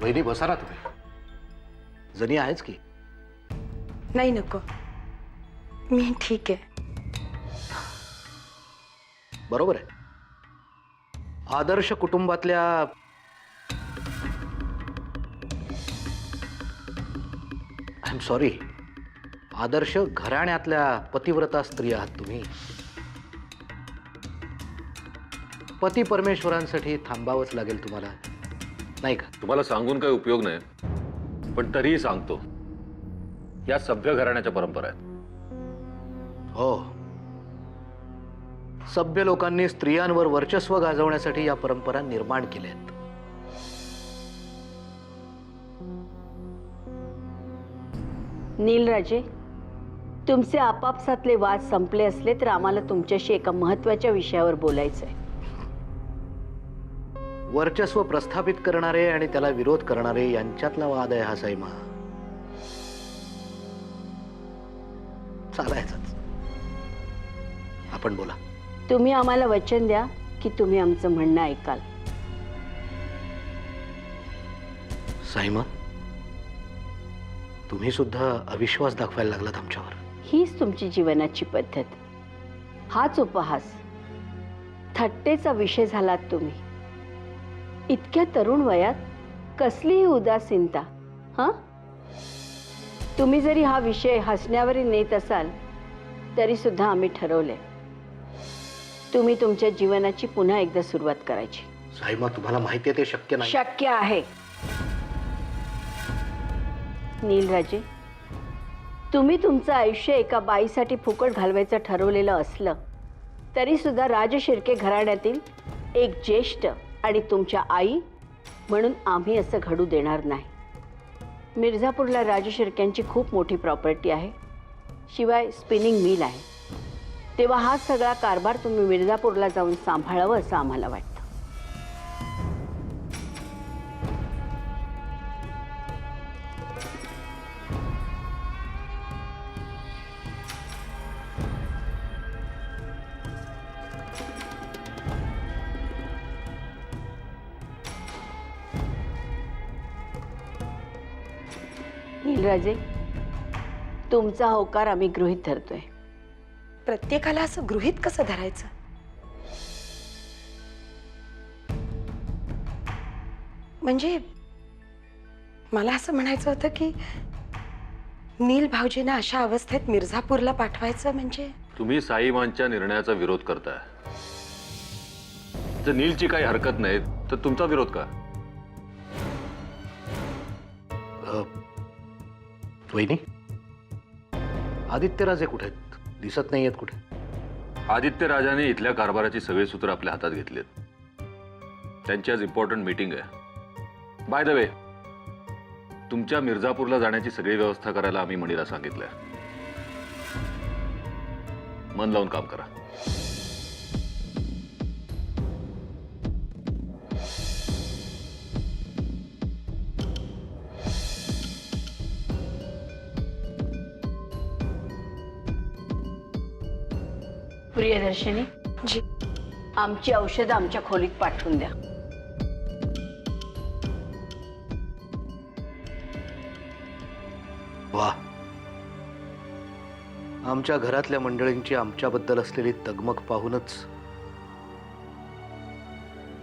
वहिनी बसा ना तुम्ही. जणी आहेच की. नाही नको, मी ठीक आहे. बरोबर आहे. आदर्श कुटुंबातल्या आय एम सॉरी, आदर्श घराण्यातल्या पतिव्रता स्त्री आहात तुम्ही. पती परमेश्वरांसाठी थांबावंच लागेल तुम्हाला, नाही का? तुम्हाला सांगून काही उपयोग नाही, पण तरीही सांगतो. या सभ्य घराण्याच्या परंपरा आहेत. हो, सभ्य लोकांनी स्त्रियांवर वर्चस्व गाजवण्यासाठी या परंपरा निर्माण केल्या आहेत. नीलराजे, तुमचे आपापसातले वाद संपले असले तर आम्हाला तुमच्याशी एका महत्त्वाच्या विषयावर बोलायचंय. वर्चस्व प्रस्थापित करणारे आणि त्याला विरोध करणारे यांच्यातला वाद आहे हा सैमा. चालायचाच. आपण बोला. तुम्ही आम्हाला वचन द्या की तुम्ही आमचं म्हणणं ऐकाल. साईमा, तुम्ही सुद्धा अविश्वास दाखवायला लागलात आमच्यावर. हीच तुमची जीवनाची पद्धत. हाच उपहास, थट्टेचा विषय झालात तुम्ही. इतक्या तरुण वयात कसलीही उदासीनता. हां, तुम्ही जरी हा विषय हसण्यावर नेत असाल तरी सुद्धा आम्ही ठरवले, तुम्ही तुमच्या जीवनाची पुन्हा एकदा सुरुवात करायची. साईमा, तुम्हाला माहिती आहे ते शक्य नाही. शक्य आहे. नीलराजे, तुम्ही तुमचं आयुष्य एका बाईसाठी फुकट घालवायचं ठरवलेलं असलं तरी सुद्धा राजशिर्के घराण्यातील एक ज्येष्ठ आणि तुमच्या आई म्हणून आम्ही असं घडू देणार नाही. मिर्झापूरला राजशिर्क्यांची खूप मोठी प्रॉपर्टी आहे, शिवाय स्पिनिंग मिल आहे. तेव्हा हा सगळा कारभार तुम्ही मिर्झापूरला जाऊन सांभाळावं असं आम्हाला वाटतं. नीलराजे, तुमचा होकार आम्ही गृहीत धरतोय. प्रत्येकाला असं गृहीत कसं धरायचं? म्हणजे मला असं म्हणायचं होतं की नील भाऊजींना अशा अवस्थेत मिर्झापूरला पाठवायचं म्हणजे. तुम्ही साईमांच्या निर्णयाचा विरोध करताय. जर नीलची काही हरकत नाही तर तुमचा विरोध का? वहिनी, आदित्यराजे कुठे आहेत? दिसत नाही आहेत कुठे. आदित्य राजाने इथल्या कारभाराची सगळी सूत्र आपल्या हातात घेतलीत. त्यांची आज इम्पॉर्टंट मीटिंग आहे. बाय द वे, तुमच्या मिर्झापूरला जाण्याची सगळी व्यवस्था करायला आम्ही मणीला सांगितलंय. मन लावून काम करा. प्रियदर्शनी जी, आमची औषधं आमच्या खोलीत पाठवून द्या. वा, आमच्या घरातल्या मंडळींची आमच्याबद्दल असलेली तगमग पाहूनच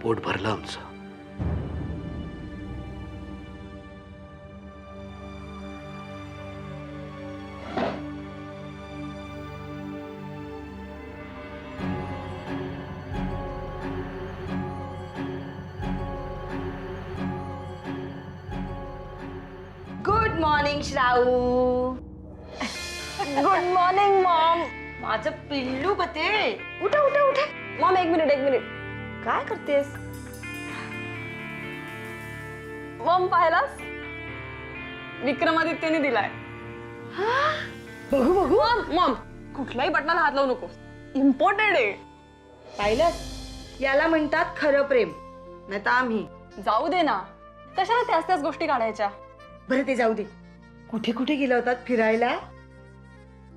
पोट भरलं आमचं. गुड मॉर्निंग श्राऊ. Good morning mom. माझं पिल्लू कते. उठा उठा उठा. मॉम, एक मिनिट. काय करतेस? मॉम, पाहिलास? विक्रमादित्यने दिलाय. बघू बघू. मॉम, कुठल्याही बटनाला हात लावू नको. इम्पॉर्टंट आहे. पाहिलंस, याला म्हणतात खरं प्रेम. नाही तर आम्ही. जाऊ दे ना, कशाला त्याच गोष्टी काढायच्या. बरं ते जाऊ दे. कुठे कुठे गेला होतात फिरायला?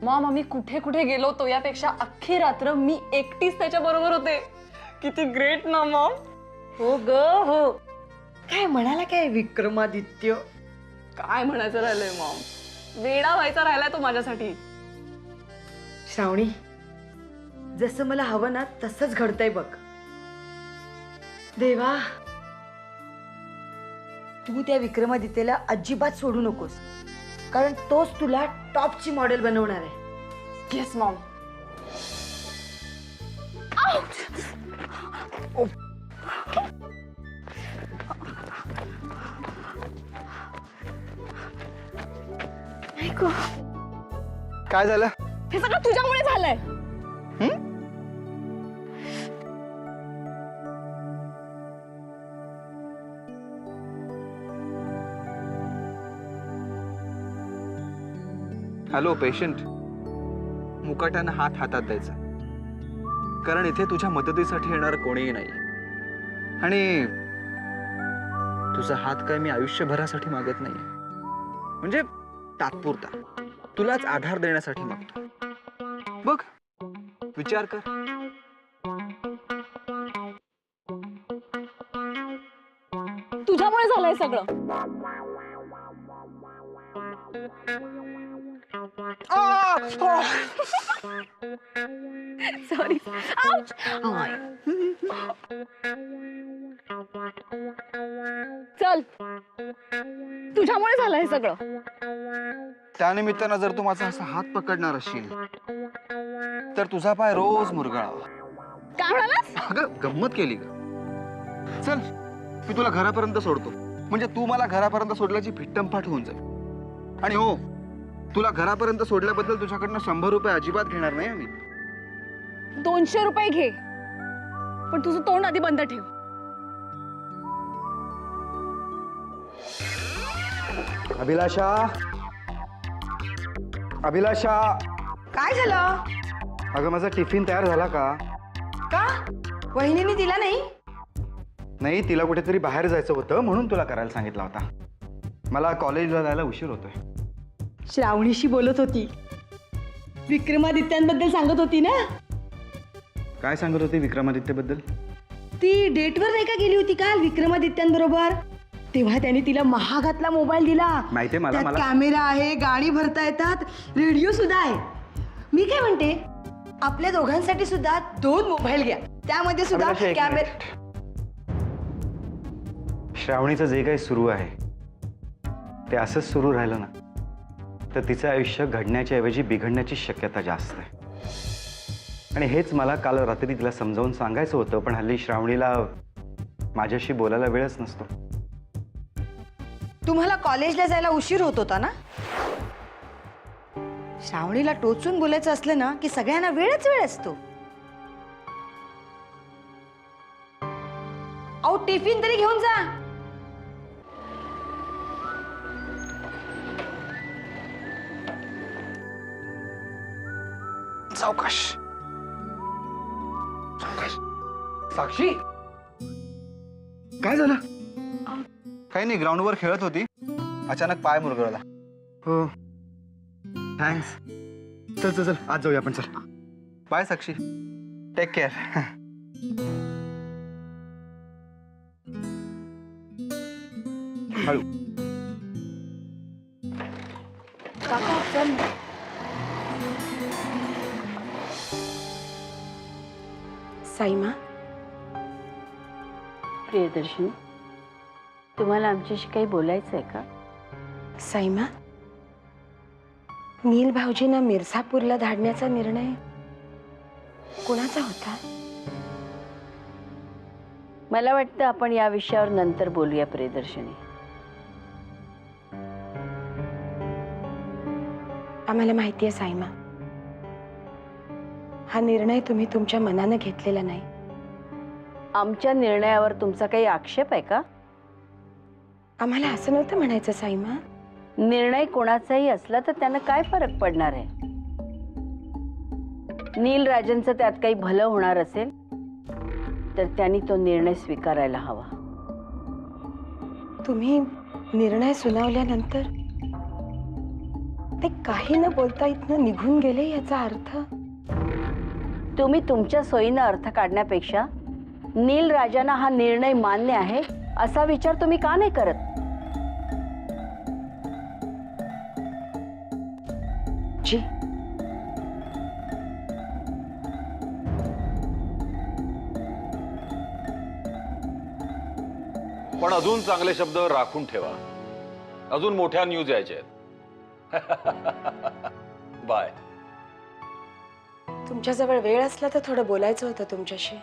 मॉम, आम्ही कुठे कुठे गेलो होतो यापेक्षा अख्खी रात्र मी एकटीच त्याच्या बरोबर होते. किती ग्रेट ना मॉम. हो ग हो. काय म्हणाला काय विक्रमादित्य? काय म्हणायचं राहिलंय मॉम, वेडा व्हायचा राहिलाय तो माझ्यासाठी. श्रावणी, जसं मला हवं ना तसंच घडतंय बघ. देवा, तू त्या विक्रमादित्यला अजिबात सोडू नकोस, कारण तोच तुला टॉपची मॉडेल बनवणार आहे. Yes Maugham. काय झालं? हे सगळं तुझ्यामुळे झालंय. हॅलो पेशंट, मुकाट्यानं हात हातात द्यायचा, कारण इथे तुझ्या मदतीसाठी येणार कोणीही नाही. आणि तुझा हात काय मी आयुष्यभरासाठी मागत नाही, म्हणजे तात्पुरता तुलाच आधार देण्यासाठी मागतो. बघ, विचार कर. तुझ्यामुळे झालंय सगळं. सॉरी. चल, तुझ्यामुळे झालंय सगळं. त्यानिमित्तानं जर तू माझा असा हात पकडणार असशील तर तुझा पाय रोज मुरगळावा. काय म्हणालास? अगं गंमत केली का? चल, मी तुला घरापर्यंत सोडतो, म्हणजे तू मला घरापर्यंत सोडल्याची भिट्टमफाट होऊन जाईल. आणि हो, तुला घरापर्यंत सोडल्याबद्दल तुझ्याकडनं 100 रुपये अजिबात घेणार नाही आम्ही. 200 रुपये घे, पण तुझं तोंड आधी बंद ठेव. अभिलाषा, अभिलाषा, काय झालं? अगं माझा टिफिन तयार झाला का? का वहिनीने दिला नाही? नाही, तिला कुठेतरी बाहेर जायचं होतं म्हणून तुला करायला सांगितला होता. मला कॉलेजला जायला उशीर होतोय. श्रावणीशी बोलत होती, विक्रमादित्यांबद्दल सांगत होती ना. काय सांगत होती विक्रमादित्यबद्दल? ती डेटवर नाही का गेली होती काल विक्रमादित्यांबरोबर? तेव्हा त्याने तिला महागातला मोबाईल दिला. माहितीये मला. त्यात मला कॅमेरा आहे, गाणी भरता येतात, रेडिओ सुद्धा आहे. मी काय म्हणते, आपल्या दोघांसाठी सुद्धा 2 मोबाईल घ्या, त्यामध्ये सुद्धा अभिलाषा, एक कॅमेरा. श्रावणीचं जे काही सुरू आहे ते असंच सुरू राहिलं ना तर तिचं आयुष्य घडण्याच्या ऐवजी बिघडण्याची शक्यता जास्त आहे. आणि हेच मला काल रात्री तिला समजावून सांगायचं होतं, पण हल्ली श्रावणीला माझ्याशी बोलायला वेळच नसतो. तुम्हाला कॉलेजला जायला उशीर होत होता ना. श्रावणीला टोचून बोलायचं असलं ना की सगळ्यांना वेळच वेळ असतो. अहो, टिफिन तरी घेऊन जा. सावकाश सावकाश. साक्षी, काय झालं? काही नाही, ग्राउंडवर खेळत होती, अचानक पाय मुरगळला. हो, थँक्स. चल चल चल, आज जाऊया आपण. चल, बाय साक्षी, टेक केअर. हळू. साईमा, प्रियदर्शनी, तुम्हाला आमच्याशी काही बोलायचं आहे का? साईमा, नील भाऊजींना मिर्झापूरला धाडण्याचा निर्णय कोणाचा होता? मला वाटतं आपण या विषयावर नंतर बोलूया प्रियदर्शनी. आम्हाला माहिती आहे साईमा, हा निर्णय तुम्ही तुमच्या मनानं घेतलेला नाही. आमच्या निर्णयावर तुमचा काही आक्षेप आहे का? आम्हाला असं नव्हतं म्हणायचं साईमा. निर्णय कोणाचाही असला तर त्यानं काय फरक पडणार आहे? नील राजनचं त्यात काही भलं होणार असेल तर त्यांनी तो निर्णय स्वीकारायला हवा. तुम्ही निर्णय सुनावल्यानंतर ते काही न बोलता इथनं निघून गेले, याचा अर्थ? तुम्ही तुमच्या सोयीनं अर्थ काढण्यापेक्षा नील राजांना हा निर्णय मान्य आहे असा विचार तुम्ही का नाही करत? जी पण अजून चांगले शब्द राखून ठेवा. अजून मोठ्या न्यूज यायच्या आहेत. बाय. तुमच्याजवळ वेळ असला तर थोडं बोलायचं होतं तुमच्याशी.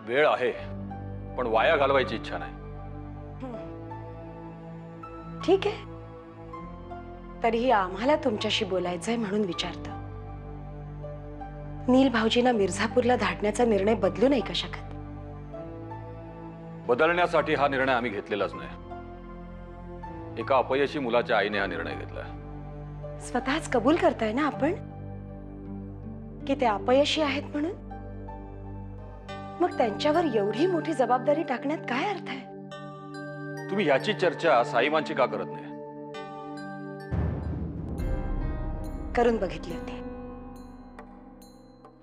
वेळ आहे, पण वाया घालवायची इच्छा नाही. ठीक आहे, तरीही आम्हाला तुमच्याशी बोलायचंय म्हणून विचारतो. नील भाऊजींना मिर्झापूरला धाडण्याचा निर्णय बदलू नाही का शकत? बदलण्यासाठी हा निर्णय आम्ही घेतलेलाच नाही. एका अपयशी मुलाच्या आईने हा निर्णय घेतला. स्वतःच कबूल करताय ना आपण की ते अपयशी आहेत म्हणून? मग त्यांच्यावर एवढी मोठी जबाबदारी टाकण्यात काय अर्थ आहे? तुम्ही ह्याची चर्चा साईमांची का करत नाही? करून बघितली होती,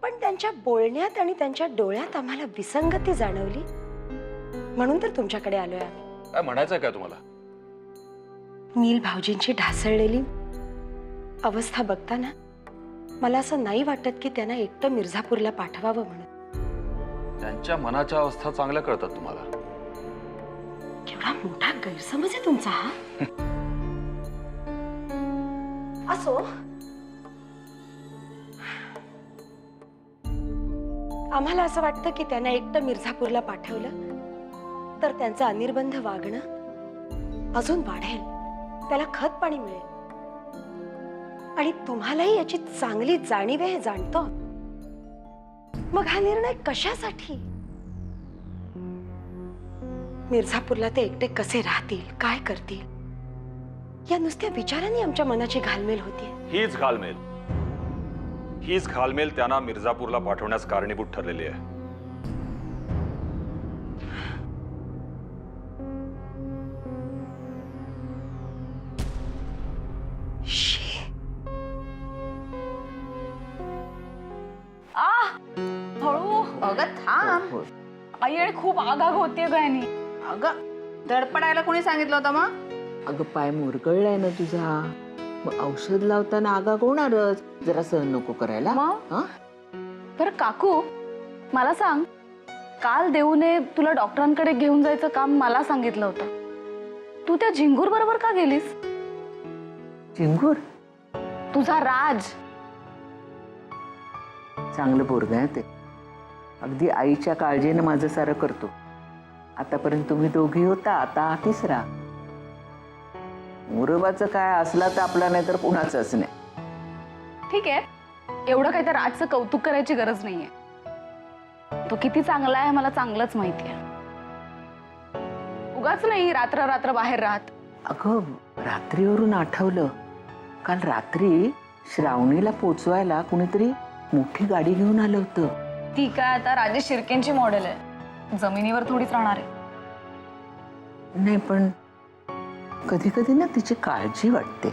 पण त्यांच्या बोलण्यात आणि त्यांच्या डोळ्यात आम्हाला विसंगती जाणवली, म्हणून तर तुमच्याकडे आलोय आम्ही. काय म्हणायचंय काय तुम्हाला? नील भाऊजींची ढासळलेली अवस्था बघताना मला असं नाही वाटत की त्यांना एकटं मिर्झापूरला पाठवावं म्हणून. त्यांच्या मनाच्या अवस्था चांगल्या कळतात तुम्हाला. केवढा मोठा गैरसमज आहे तुमचा हा. असो, आम्हाला असं वाटतं की त्यांना एकटं मिर्झापूरला पाठवलं तर त्यांचं अनिर्बंध वागणं अजून वाढेल, त्याला खत पाणी मिळेल. आणि तुम्हालाही याची चांगली जाणीव आहे हे जाणतो. मग हा निर्णय कशासाठी? मिर्झापूरला ते एकटे कसे राहतील, काय करतील, या नुसत्या विचारांनी आमच्या मनाची घालमेल होतीये. हीच घालमेल त्यांना मिर्झापूरला पाठवण्यास कारणीभूत ठरलेली आहे. हळू. अगं थांब. आई आणि खूप आगाग होतीये गायनी. अगं धडपडायला कोणी सांगितलं होतं मग? अगं पाय मुरगळलाय ना तुझा, मग औषध लावताना आगाग होणारच. जरा सहन नको करायला. मग? बरं काकू, मला सांग, काल देऊने तुला डॉक्टरांकडे घेऊन जायचं काम मला सांगितलं होतं. तू त्या झिंगूर बरोबर का गेलीस? चिंगूर तुझा राज. चांगलं पोरग आहे ते. अगदी आईच्या काळजीनं माझं सारं करतो. आतापर्यंत तुम्ही दोघी होता, आता हा तिसरा. मुरबाचं काय असला तर आपला नाही तर कुणाचाच नाही. ठीक आहे, एवढं काही तर राजचं कौतुक करायची गरज नाहीये. तो किती चांगला आहे मला चांगलंच माहिती आहे. उगाच नाही रात्र रात्र बाहेर राहत. अगं रात्रीवरून आठवलं, काल रात्री श्रावणीला पोचवायला कुणीतरी मोठी गाडी घेऊन आलं होतं. ती काय आता राजेश शिर्केंची मॉडेल आहे, जमिनीवर थोडीच राहणार आहे. नाही पण कधी कधी ना तिची काळजी वाटते.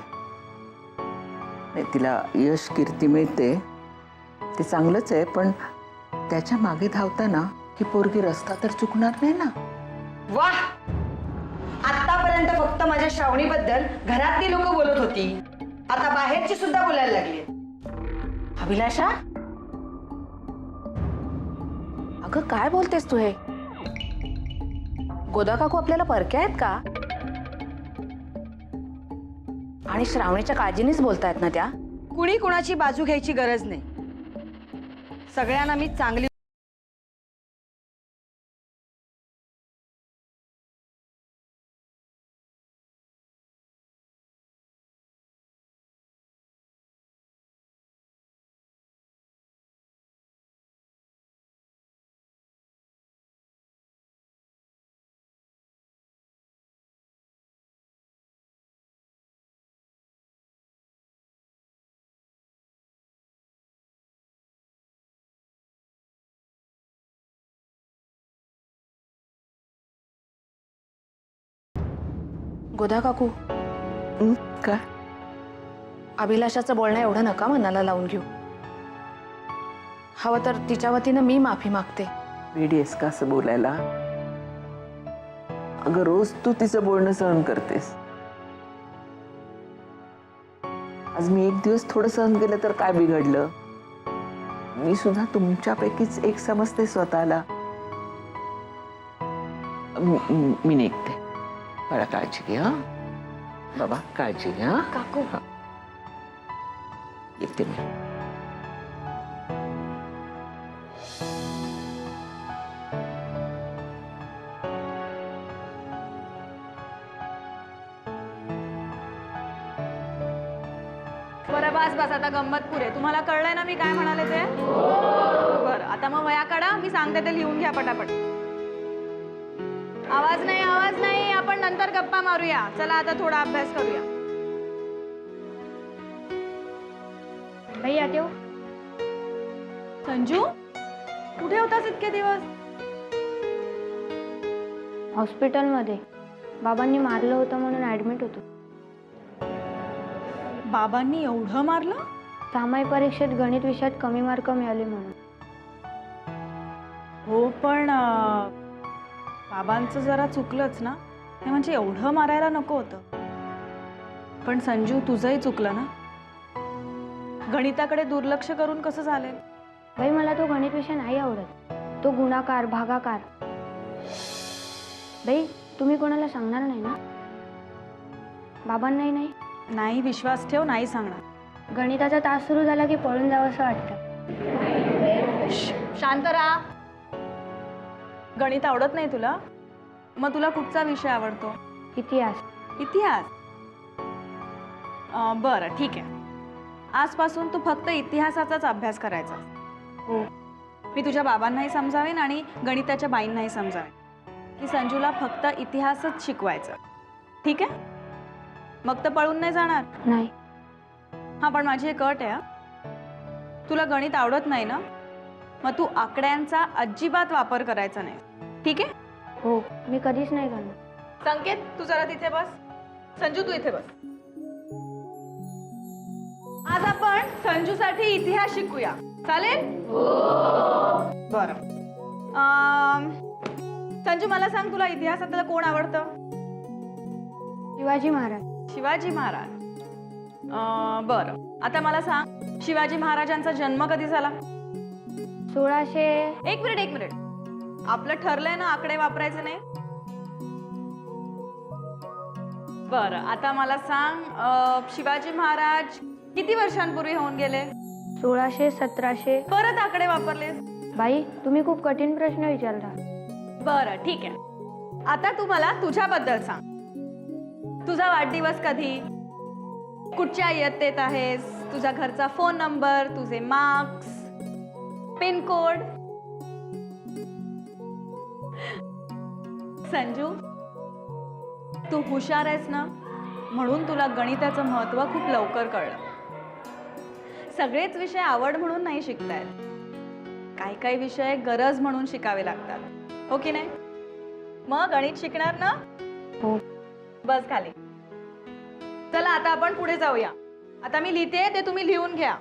नाही तिला यश कीर्ती मिळते ते चांगलंच आहे, पण त्याच्या मागे धावताना ही पोरगी रस्ता तर चुकणार नाही ना. वाह, आतापर्यंत फक्त माझ्या श्रावणीबद्दल घरातली लोक बोलत होती, आता बाहेरची सुद्धा बोलायला लागली. अभिलाषा, अगं काय बोलतेस तू हे? गोदा काकू आपल्याला परक्या आहेत का? आणि श्रावणीच्या काळजीनेच बोलतायत ना त्या? कुणी कुणाची बाजू घ्यायची गरज नाही. सगळ्यांना मी चांगली गोदा काकू, का अभिलाषाचं बोलणं एवढं नका मनाला लावून घेऊ. हवं तर तिच्या वतीनं मी माफी मागते. वेडीस का असं बोलायला? अगं रोज तू तिचं बोलणं सहन करतेस. आज मी एक दिवस थोडं सहन केलं तर काय बिघडलं? मी सुद्धा तुमच्यापैकीच एक समजते स्वतःला. मी निघते. मला काळजी घे. हा बाबा, काळजी घे. हा काकू येते मी. बरं बस आता गंमत पुरे. तुम्हाला कळलंय ना मी काय म्हणाले ते? बरं आता मग वया काढा, मी सांगते ते लिहून घ्या पटापट. आवाज नाही, आपण नंतर गप्पा मारूया. चला आता थोडा अभ्यास करूया. भैया देऊ. संजू, कुठे होतास इतके दिवस? हॉस्पिटलमध्ये बाबांनी मारलं होतं म्हणून ऍडमिट होतो. बाबांनी एवढं मारलं? सामाई परीक्षेत गणित विषयात कमी मार्क मिळाले म्हणून. हो पण बाबांचं जरा चुकलंच ना. हे म्हणजे एवढं मारायला नको होतं. पण संजू, तुझंही चुकलं ना. गणिताकडे दुर्लक्ष करून कसं चालेल? बाई मला तो गणित विषय नाही आवडत. तो गुणाकार भागाकार. बाई तुम्ही कोणाला सांगणार नाही ना? बाबांनाही नाही? नाही, विश्वास ठेव, नाही सांगणार. गणिताचा तास सुरू झाला की पळून जावं असं वाटतं. शांत राहा. गणित आवडत नाही तुला? मग तुला कुठचा विषय आवडतो? इतिहास. इतिहास. बरं ठीक आहे. आजपासून तू फक्त इतिहासाचाच अभ्यास करायचा. हो. मी तुझ्या बाबांनाही समजावेन आणि गणिताच्या बाईंनाही समजावेन की संजूला फक्त इतिहासच शिकवायचं. ठीक आहे? मग तर पळून नाही जाणार. नाही. हां पण माझी एक अट आहे. हा, तुला गणित आवडत नाही ना, मग तू आकड्यांचा अजिबात वापर करायचा नाही. ठीक आहे? हो मी कधीच नाही करणार. संकेत, तू जरा तिथे बस. संजू, तू इथे बस. आज आपण संजूसाठी इतिहास शिकूया. चालेल? बरं. संजू, मला सांग, तुला इतिहासातलं कोण आवडतं? शिवाजी महाराज. शिवाजी महाराज. बरं, आता मला सांग, शिवाजी महाराजांचा जन्म कधी झाला? 1600. एक मिनिट. आपलं ठरलंय ना आकडे वापरायचे नाही? बरं, आता मला सांग, शिवाजी महाराज किती वर्षांपूर्वी होऊन गेले? 1600 1700. परत आकडे वापरले. बाई तुम्ही खूप कठीण प्रश्न विचारला. बरं ठीक आहे. आता तू मला तुझ्याबद्दल सांग. तुझा वाढदिवस कधी? कुठच्या इयत्तेत आहेस? तुझा घरचा फोन नंबर, तुझे मार्क्स, पिन कोड. संजू, तू हुशार आहेस ना, म्हणून तुला गणिताचं महत्त्व खूप लवकर कळलं. सगळेच विषय आवड म्हणून नाही शिकतायत. काही विषय गरज म्हणून शिकावे लागतात. हो की नाही? मग गणित शिकणार ना? हो. बस खाली. चला आता आपण पुढे जाऊया. आता मी लिहिते, ते तुम्ही लिहून घ्या.